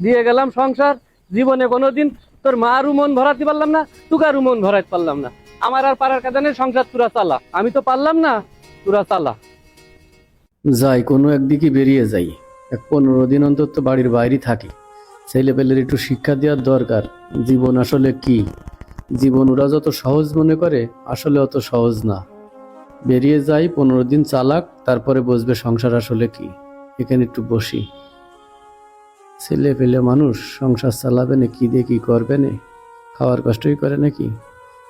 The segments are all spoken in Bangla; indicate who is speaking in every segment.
Speaker 1: দিয়ে গেলাম সংসার। জীবনে কোনোদিন তোর মারও মন ভরাতে পারলাম না, তুকারও মন ভরাতে পারলাম না। আমার আর পাড়ার কাদানে সংসার তুরা চালা, আমি তো পারলাম না, তুরা চালা। যাই কোনো একদিকে বেরিয়ে যাই, 15 দিন অন্তত বাড়ির বাইরে থাকি। ছেলেপেলের একটু শিক্ষা দেওয়ার দরকার, জীবন আসলে কি। জীবন ওরা যত সহজ মনে করে, আসলে অত সহজ না। বেরিয়ে যাই, 15 দিন চালাক, তারপরে বুঝবে সংসার আসলে কি। এখানে একটু বসি। ছেলে পেলে মানুষ সংসার চালাবে না, কি দিয়ে কি করবে না, খাওয়ার কষ্টই করে নাকি।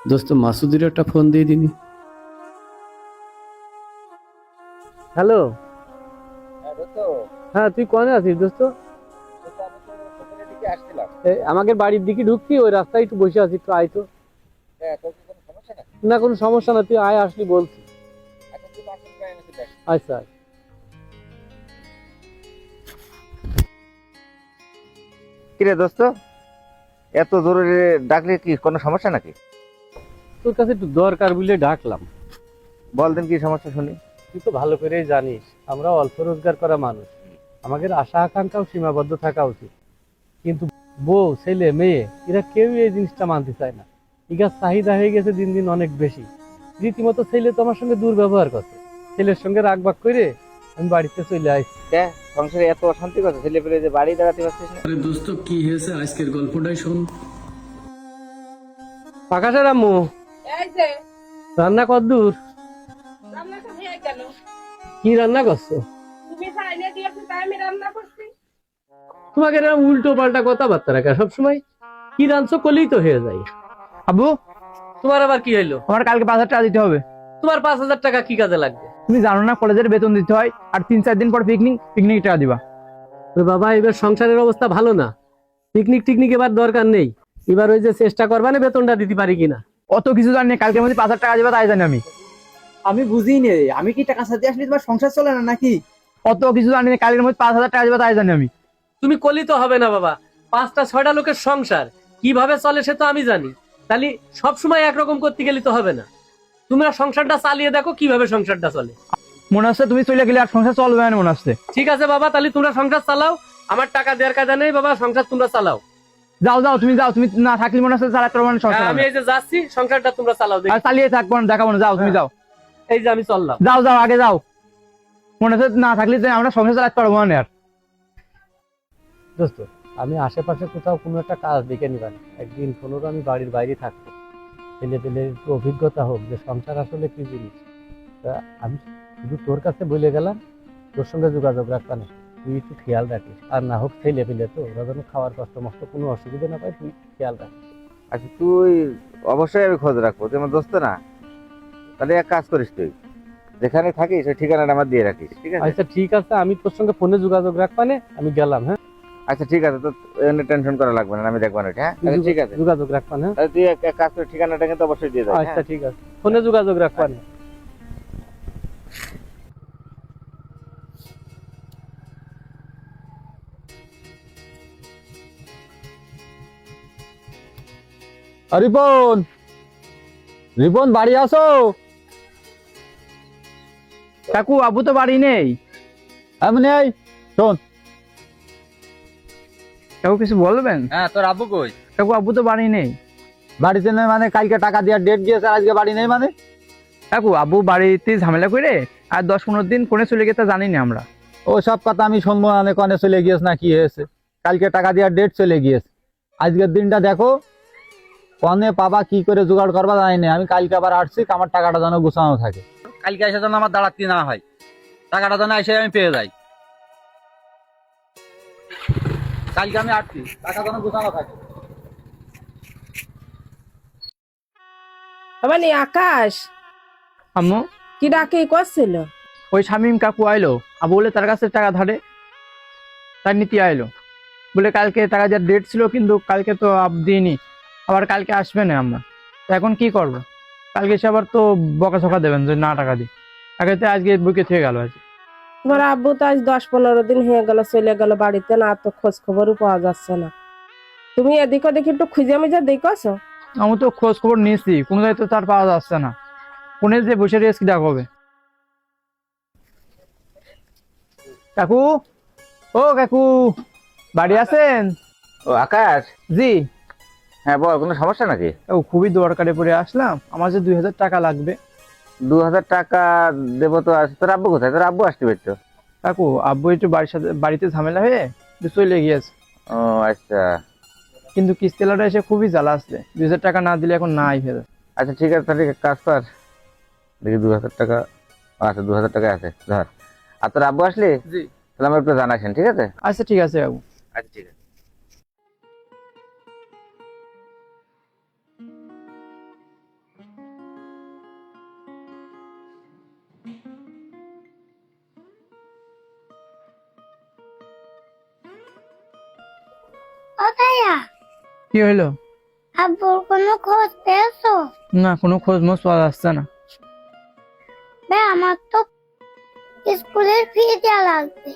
Speaker 1: দোস্ত মাসুদের একটা ফোন দিয়ে দিনি। হ্যালো। হ্যাঁ, তুই কোনে আছিস দোস্ত? আমাকে বাড়ির দিকে ঢুকছি, ওই রাস্তায় একটু বসে আছি, একটু আয় তো। না কোনো সমস্যা না, তুই আয়, আসলি বলছি। আচ্ছা।
Speaker 2: কিরে দোস্ত, এত জরুরি ডাকলে কি কোনো সমস্যা নাকি?
Speaker 1: তোর কাছে একটু দরকার বুঝলে ডাকলাম।
Speaker 2: বল দিন কি সমস্যা শুনি।
Speaker 1: তুই তো ভালো করেই জানিস আমরা অল্প রোজগার করা মানুষ, আমাদের আশা আকাঙ্ক্ষাও সীমাবদ্ধ থাকা উচিত। কিন্তু বউ ছেলে মেয়ে এরা কেউই এই জিনিসটা মানতে চায় না। ইগার চাহিদা হয়ে গেছে দিন দিন অনেক বেশি। রীতিমতো ছেলে তো আমার সঙ্গে দুর্ব্যবহার করছে। ছেলের সঙ্গে রাগ বাগ করে আমি বাড়িতে চলে আসছি।
Speaker 2: সংসারে এত অশান্তি করছে, ছেলে পেলে যে বাড়ি দাঁড়াতে পারছিস না।
Speaker 1: আরে দোস্ত কি হয়েছে আজকের গল্পটাই শোন। আকাশের আম্মু,
Speaker 3: এই যে
Speaker 1: রান্না কদ্দূর?
Speaker 3: রান্নাটা হয়ে গেল।
Speaker 1: কি রান্না করছো?
Speaker 3: তুমি চাইলে দিয়েছো তাই আমি রান্না করছি।
Speaker 1: তোমাকে এরকম উল্টো পাল্টা কথাবার্তা রাখা সবসময়। কি রাঁধছো কলেই তো হয়ে যায়।
Speaker 4: আব্বু,
Speaker 1: তোমার আবার কি হইলো?
Speaker 4: আমার কালকে 5,000 টাকা দিতে হবে।
Speaker 1: তোমার 5,000 টাকা কি কাজে লাগবে?
Speaker 4: তুমি জানো না কলেজের বেতন দিতে হয়, আর 3-4 দিন পর পিকনিক টাকা দিবা।
Speaker 1: ওই বাবা, এবার সংসারের অবস্থা ভালো না, পিকনিক টিকনিক এবার দরকার নেই। এবার ওই যে চেষ্টা করবা না বেতনটা দিতে পারি কিনা।
Speaker 4: অত কিছু জানি না, কালকের মধ্যে 5,000 টাকা দিবা তাই জানি আমি।
Speaker 5: আমি বুঝিনি, আমি কি টাকা সাথে আসলে তোমার সংসার চলে না নাকি?
Speaker 4: অত কিছু জানি না, কালকের মধ্যে 5,000 টাকা দিবা তাই জানি আমি।
Speaker 1: তুমি কলি তো হবে না বাবা, 5টা 6টা লোকের সংসার কিভাবে চলে সে তো আমি জানি। তাহলে সবসময় একরকম করতে গেলে তো হবে না। তোমরা সংসারটা চালিয়ে দেখো কিভাবে সংসারটা চলে।
Speaker 4: মনে হচ্ছে তুমি চলে গেলে আর সংসার চলবে না মনে হচ্ছে।
Speaker 1: ঠিক আছে বাবা, তাহলে তোমরা সংসার চালাও, আমার টাকা দেওয়ার কাজা নেই বাবা, সংসার তোমরা চালাও।
Speaker 4: যাও যাও, তুমি যাও, তুমি না থাকলে মনে হচ্ছে চালাতে পারবে না সংসার।
Speaker 1: হ্যাঁ, আমি এই যে যাচ্ছি, সংসারটা তোমরা চালাও দেখি।
Speaker 4: আর চালিয়ে থাকবো না, দেখাবো না, যাও তুমি যাও।
Speaker 1: এই যে আমি চললাম।
Speaker 4: যাও যাও, আগে যাও। মনে হচ্ছে না থাকলে যে আমরা সংসার চালাতে পারবো না আর।
Speaker 1: দোস্ত, আমি আশেপাশে কোথাও কোনো একটা কাজ দেখে নিবান, একদিন 15 আমি বাড়ির বাইরে থাকবো। ছেলে পেলে একটু অভিজ্ঞতা হোক যে সংসার আসলে কি জিনিস। তা আমি শুধু তোর কাছে বলে গেলাম, তোর সঙ্গে যোগাযোগ রাখবা না, তুই একটু খেয়াল রাখিস। আর না হোক ছেলে পেলে তো ওরা যেন খাওয়ার কষ্ট মষ্ট কোনো অসুবিধা না পায়, তুই একটু খেয়াল রাখিস।
Speaker 2: আচ্ছা তুই অবশ্যই আমি খোঁজ রাখবো, তুই আমার দোস্ত না। তাহলে এক কাজ করিস, তুই যেখানে থাকিস ওই ঠিকানাটা আমার দিয়ে রাখিস, ঠিক আছে?
Speaker 1: আচ্ছা ঠিক আছে, আমি তোর সঙ্গে ফোনে যোগাযোগ রাখবা না, আমি গেলাম। হ্যাঁ
Speaker 2: আচ্ছা ঠিক আছে, তো টেনশন করা লাগবে না, আমি দেখবো না। হ্যাঁ তাহলে ঠিক আছে,
Speaker 1: যোগাযোগ রাখবা না।
Speaker 2: তাহলে তুই এক কাজ করে ঠিকানাটা কিন্তু অবশ্যই দিয়ে দেয়।
Speaker 1: আচ্ছা ঠিক আছে, ফোনে যোগাযোগ রাখবা না।
Speaker 4: রিপন, রিপন বাড়ি আসো। কাকু, আব্বু তো বাড়ি নেই। এমনি এই শোন, কাকু কিছু বলবেন?
Speaker 5: হ্যাঁ, তোর আব্বু কই?
Speaker 4: কাকু, আব্বু তো বাড়ি নেই।
Speaker 5: বাড়িতে নেই মানে? কালকে টাকা দেওয়ার ডেট দিয়েছে, আজকে বাড়ি নেই মানে?
Speaker 4: কাকু, আব্বু বাড়িতে ঝামেলা করে আর 10-15 দিন কোনে চলে গেছে জানি না আমরা।
Speaker 5: ও সব কথা আমি শুনবো না, কনে চলে গিয়েছে না কি হয়েছে। কালকে টাকা দেওয়ার ডেট চলে গিয়েছে, আজকের দিনটা দেখো কনে পাবা, কি করে জোগাড় করবা জানি না। আমি কালকে আবার আসছি, আমার টাকাটা যেন গুছানো থাকে। কালকে এসে যেন আমার দাঁড়াতে না হয়, টাকাটা যেন এসে আমি পেয়ে যাই। কালকে আমি আসছি, টাকা যেন গুছানো থাকে।
Speaker 3: মানে আকাশ
Speaker 4: আম্মু,
Speaker 3: কি ডাকে করছিল?
Speaker 4: ওই শামিম কাকু আইলো, আব্বু বলে তার কাছে টাকা ধারে, তার নীতি আইলো বলে কালকে টাকা দেওয়ার ডেট ছিল, কিন্তু কালকে তো দিইনি, আবার কালকে আসবে না আমরা। তো এখন কি করব? কালকে এসে আবার তো বকাঝকা দেবেন যে না টাকা দিই। আগে তো আজকে বুকে থেকে গেল আজকে।
Speaker 3: তোমার আব্বু তো আজ 10-15 দিন হয়ে গেল চলে গেল বাড়িতে, না তো খোঁজ খবরও পাওয়া যাচ্ছে না। তুমি এদিক ওদিক একটু খুঁজে মুজে দেখছো?
Speaker 4: আমি তো খোঁজ খবর নিয়েছি, কোনো জায়গায় তো তার পাওয়া যাচ্ছে না। কোনে যে বসে রয়েছে কি দেখা হবে। কাকু, ও কাকু, বাড়ি আছেন?
Speaker 2: ও আকাশ,
Speaker 4: জি।
Speaker 2: হ্যাঁ বল, কোনো সমস্যা নাকি?
Speaker 4: ও খুবই দরকারে পড়ে আসলাম, আমার যে 2000 টাকা লাগবে।
Speaker 2: 2000 টাকা দেবো তো। আজ তোর আব্বু কোথায়? তোর আব্বু আসতে পারতো।
Speaker 4: কাকু আব্বু একটু বাড়িতে ঝামেলা হয়ে একটু চলে গিয়েছে,
Speaker 2: ও আচ্ছা
Speaker 4: কিন্তু কিস্তিওয়ালাটা এসে খুবই জ্বালা আসছে, 2000 টাকা না দিলে এখন নাই ফেরত।
Speaker 2: আচ্ছা, ঠিক আছে, তাহলে এক কাজ কর, দেখি 2000 টাকা। আচ্ছা, 2000 টাকা আছে, ধর। আর তোর আব্বু আসলে
Speaker 4: জি।
Speaker 2: তাহলে আমার একটু জানাসেন, ঠিক আছে?
Speaker 4: আচ্ছা ঠিক আছে কাকু।
Speaker 2: আচ্ছা ঠিক আছে।
Speaker 6: ও ভাইয়া,
Speaker 4: কি হইলো?
Speaker 6: আব্বুর কোনো খোঁজ পেয়েছো?
Speaker 4: না, কোনো খোঁজ মোজ পাওয়া যাচ্ছে না।
Speaker 6: ভাই আমার তো স্কুলের ফি দেওয়া লাগবে,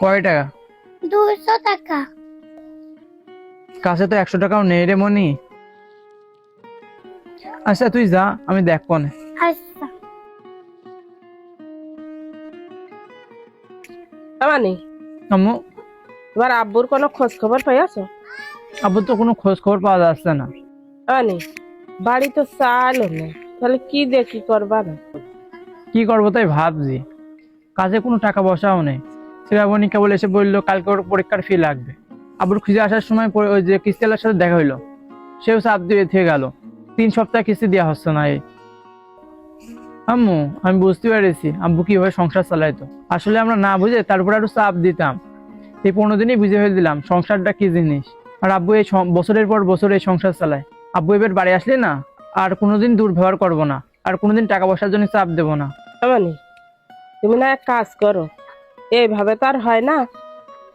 Speaker 4: কয় টাকা?
Speaker 6: 200 টাকা।
Speaker 4: কাছে তো 100 টাকাও নেই রে মনি। আচ্ছা তুই যা, আমি দেখবো না।
Speaker 6: আচ্ছা।
Speaker 3: মানে
Speaker 4: আম্মু,
Speaker 3: তোমার আব্বুর কোনো খোঁজ খবর পাইয়াছো?
Speaker 4: আব্বুর তো কোনো খোঁজ খবর পাওয়া যাচ্ছে না।
Speaker 3: মানে বাড়ি তো চাইলো না, তাহলে কি দিয়ে কি করবা না?
Speaker 4: কি করবো তাই ভাবছি, কাজে কোনো টাকা পয়সাও নেই। শ্রাবণী কেবল এসে বললো কালকে ওর পরীক্ষার ফি লাগবে। আব্বুর খুঁজে আসার সময় ওই যে কিস্তিওয়ালার সাথে দেখা হইলো, সেও চাপ দিয়ে থেকে গেল। 3 সপ্তাহ কিস্তি দেওয়া হচ্ছে না। আম্মু, আমি বুঝতে পেরেছি আব্বু কিভাবে সংসার চালাইতো। আসলে আমরা না বুঝে তারপর আরো চাপ দিতাম। এই 15 দিনই বুঝে ফেলে দিলাম সংসারটা কি জিনিস। আর আব্বু এই বছরের পর বছর এই সংসার চালায়। আব্বু এবার বাড়ি আসলে না আর কোনোদিন দুর্ব্যবহার করবো না, আর কোনোদিন টাকা পয়সার জন্য চাপ দেবো না।
Speaker 3: মানে তুমি না এক কাজ করো, এইভাবে তো আর হয় না।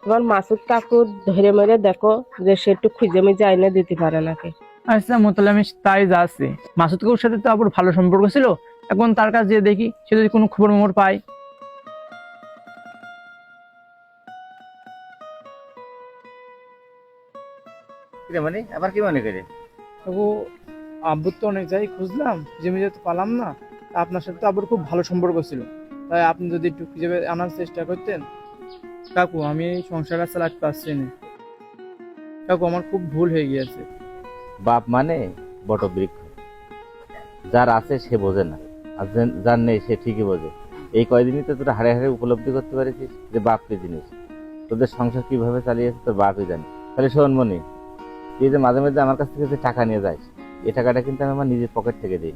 Speaker 3: তোমার মাসুদ কাকু ধরে মেরে দেখো যে সে একটু খুঁজে মুজে আইনে দিতে পারে নাকি।
Speaker 4: আচ্ছা মোতালে আমি তাই যাচ্ছি। মাসুদ কাকুর সাথে তো আবার ভালো সম্পর্ক ছিল, এখন তার কাছে যেয়ে দেখি সে যদি কোনো খবর মোবর পায়।
Speaker 2: কিরে মানে আবার কি মনে করে?
Speaker 4: কাকু আব্বুর তো অনেক জায়গায় খুঁজলাম, জমি যেতে পারলাম না। তা আপনার সাথে তো আব্বুর খুব ভালো সম্পর্ক ছিল, তাই আপনি যদি একটু খুঁজে আনার চেষ্টা করতেন। কাকু আমি এই সংসার আর চালাতে পারছি না। কাকু আমার খুব ভুল হয়ে গিয়েছে।
Speaker 2: বাপ মানে বটবৃক্ষ, যার আছে সে বোঝে না, আর যার নেই সে ঠিকই বোঝে। এই কয়দিনই তো তোরা হাড়ে হাড়ে উপলব্ধি করতে পারছিস যে বাপ কি জিনিস। তোদের সংসার কিভাবে চালিয়েছে তোর বাপই জানে। তাহলে শোন মনি, তুই যে মাঝে মাঝে আমার কাছ থেকে যে টাকা নিয়ে যাস, এই টাকাটা কিন্তু আমি আমার নিজের পকেট থেকে দিই,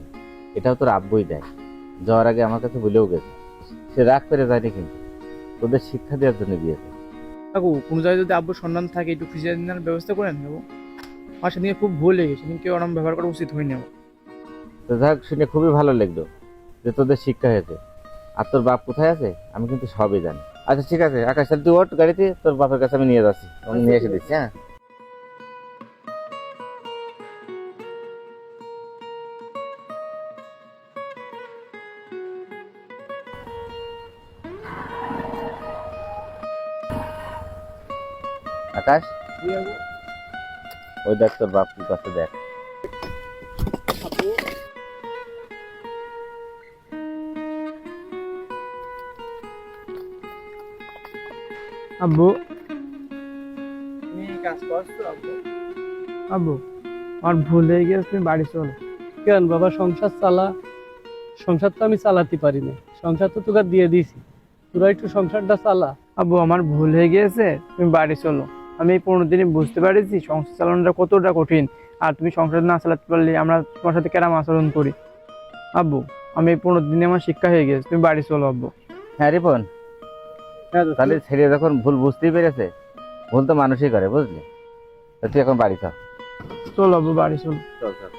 Speaker 2: এটাও তোর আব্বুই দেয়। যাওয়ার আগে আমার কাছে বলেও গেছে, সে রাগ করে যায়নি, কিন্তু তোদের শিক্ষা দেওয়ার জন্য গিয়েছে।
Speaker 4: কাকু কোনো জায়গায় যদি আব্বুর সন্ধান থাকে একটু খুঁজে নেওয়ার ব্যবস্থা করেন কাকু। আমার সেদিকে খুব ভুল হয়ে গেছে, সেদিনকে ওরম ব্যবহার করা উচিত হয়নি আমার।
Speaker 2: তো যাক, শুনে খুবই ভালো লাগলো যে তোদের শিক্ষা হয়েছে। আর তোর বাপ কোথায় আছে আমি কিন্তু সবই জানি। আচ্ছা ঠিক আছে আকাশ, তাহলে তুই ওঠ গাড়িতে, তোর বাপের কাছে আমি নিয়ে যাচ্ছি, আমি নিয়ে এসে দিচ্ছি। হ্যাঁ আকাশ, ওই দেখ তোর বাপ কি করতে, দেখ।
Speaker 4: আব্বু তুমি কাজ করছো? আব্বু আব্বু আমার ভুল হয়ে গেছে, তুমি বাড়ি চলো।
Speaker 1: কেন বাবা, সংসার চালা। সংসার তো আমি চালাতে পারি না, সংসার তো তোকে দিয়ে দিয়েছি, তোরা একটু সংসারটা চালা।
Speaker 4: আব্বু আমার ভুল হয়ে গিয়েছে, তুমি বাড়ি চলো। আমি এই 15 দিনে বুঝতে পারছি সংসার চালানোটা কতটা কঠিন, আর তুমি সংসার না চালাতে পারলে আমরা তোমার সাথে কেরাম আচরণ করি। আব্বু আমি এই 15 দিনে আমার শিক্ষা হয়ে গেছে, তুমি বাড়ি চলো আব্বু।
Speaker 2: হ্যাঁ রিপন, তাহলে ছেলে যখন ভুল বুঝতেই পেরেছে, ভুল তো মানুষই করে, বুঝলি? তা তুই এখন বাড়ি চল।
Speaker 4: চলো আব্বু, বাড়ি চলো।
Speaker 2: চল চল।